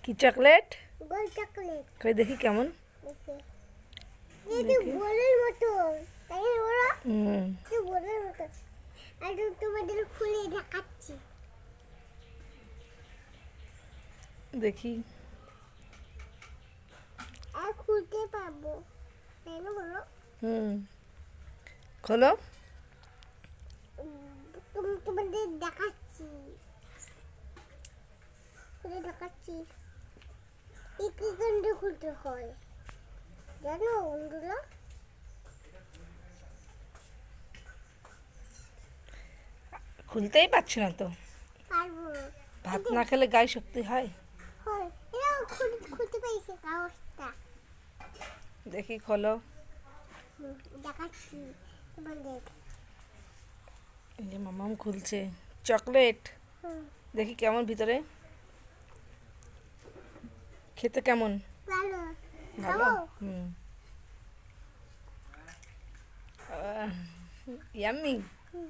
কি চকলেট? গোল চকলেট। কই দেখি কেমন। এটা বলের মতো, তাই না বলো? হুম। এটা বলের মতো। আর তোমাদের খুলে দেখাচ্ছি। দেখি। আর খুলতে পারবো, তাই না বলো? হুম। খোলো। তোমাদের দেখাচ্ছি, খুলে দেখাচ্ছি। এখানটা খুলতে হয়, জানো বন্ধুরা? খুলতেই পারছি না তো। পারবো। ভাত না খেলে গায়ে শক্তি হয়? হয়, এটা খুলতে পাইছে কাগজটা। দেখি খোলো। দেখাচ্ছি তোমাদের। এই যে মামাম খুলছে চকলেট। হুম, দেখি কেমন ভিতরে, খেতে কেমন? ভালো। ভালো। খাবো? হুম। ইয়াম্মি। হুম।